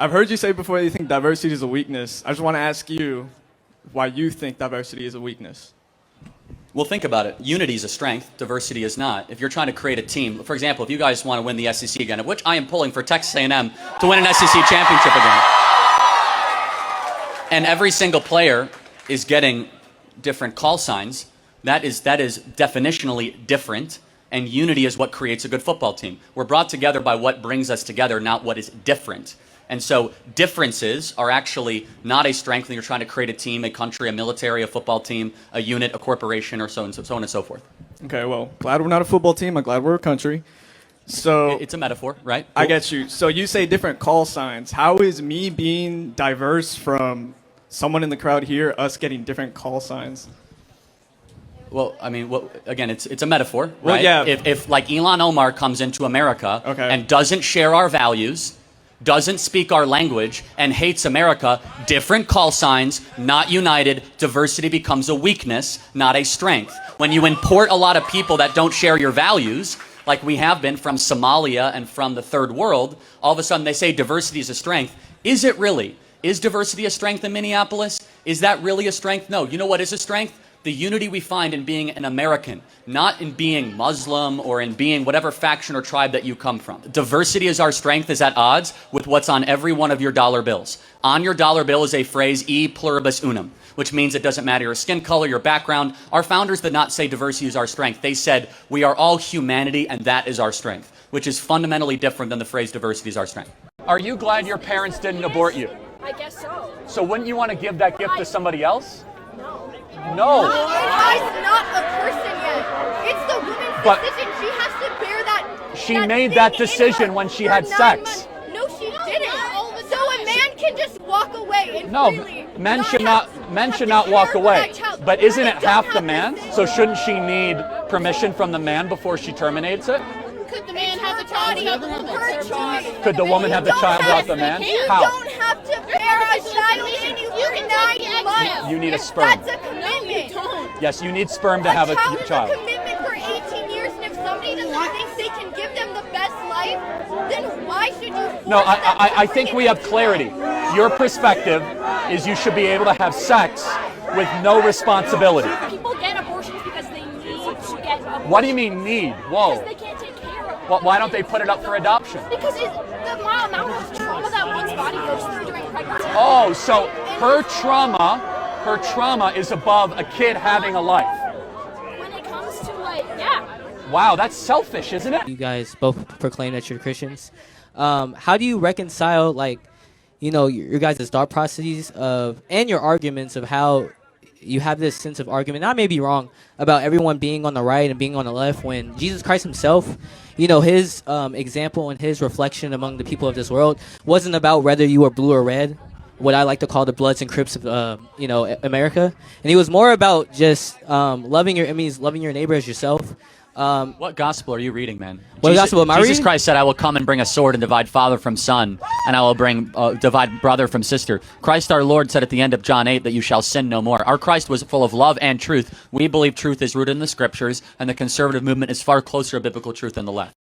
I've heard you say before that you think diversity is a weakness. I just want to ask you why you think diversity is a weakness. Well, think about it. Unity is a strength. Diversity is not. If you're trying to create a team, for example, if you guys want to win the SEC again, of which I am pulling for Texas A&M to win an SEC championship again, and every single player is getting different call signs, that is definitionally different, and unity is what creates a good football team. We're brought together by what brings us together, not what is different. And so differences are actually not a strength when you're trying to create a team, a country, a military, a football team, a unit, a corporation, or so on and so forth. Okay, well, glad we're not a football team. I'm glad we're a country. So it's a metaphor, right? I get you. So you say different call signs. How is me being diverse from someone in the crowd here, us getting different call signs? Well, I mean, again, it's a metaphor, right? Well, yeah. If like Elon Omar comes into America and doesn't share our values, doesn't speak our language, and hates America, different call signs, not united. Diversity becomes a weakness, not a strength. When you import a lot of people that don't share your values, like we have been from Somalia and from the third world, all of a sudden they say diversity is a strength. Is it really? Is diversity a strength in Minneapolis? Is that really a strength? No. You know what is a strength? The unity we find in being an American, not in being Muslim or in being whatever faction or tribe that you come from. Diversity is our strength is at odds with what's on every one of your dollar bills. On your dollar bill is a phrase, e pluribus unum, which means it doesn't matter your skin color, your background. Our founders did not say diversity is our strength. They said we are all humanity and that is our strength, which is fundamentally different than the phrase diversity is our strength. Are you glad your parents didn't abort you? I guess so. So wouldn't you want to give that gift to somebody else? No. No. She's not a person yet. It's the woman's decision. She has to bear that. She made that decision when she had sex. No, she didn't. So a man can just walk away and No, freely. men should not walk away. But isn't it half the man? So shouldn't she need permission from the man before she terminates it? Could the man have the child without the woman? Her choice. Could the woman have the child without the man? How? You don't have to bear a child in you for 9 months. You need a sperm. That's a commitment. Yes, you need sperm to have a child. child. Is a commitment for 18 years, and if somebody doesn't think they can give them the best life, then why should you force No, them I think we have clarity. Your perspective is you should be able to have sex with no responsibility. People get abortions because they need to get abortions. What do you mean need? Whoa. Because they can't take care of it. Well, why don't they put it up for adoption? Because the amount of trauma that one's body goes through during pregnancy. Oh, so her trauma is above a kid having a life. When it comes to yeah. Wow, that's selfish, isn't it? You guys both proclaim that you're Christians. How do you reconcile, your guys' thought processes and your arguments of how you have this sense of argument, and I may be wrong, about everyone being on the right and being on the left when Jesus Christ himself, his example and his reflection among the people of this world wasn't about whether you were blue or red, what I like to call the Bloods and Crips of, America. And he was more about just loving your neighbor as yourself. What gospel are you reading, man? What gospel am I reading? Jesus Christ said, I will come and bring a sword and divide father from son, and I will divide brother from sister. Christ our Lord said at the end of John 8 that you shall sin no more. Our Christ was full of love and truth. We believe truth is rooted in the scriptures, and the conservative movement is far closer to biblical truth than the left.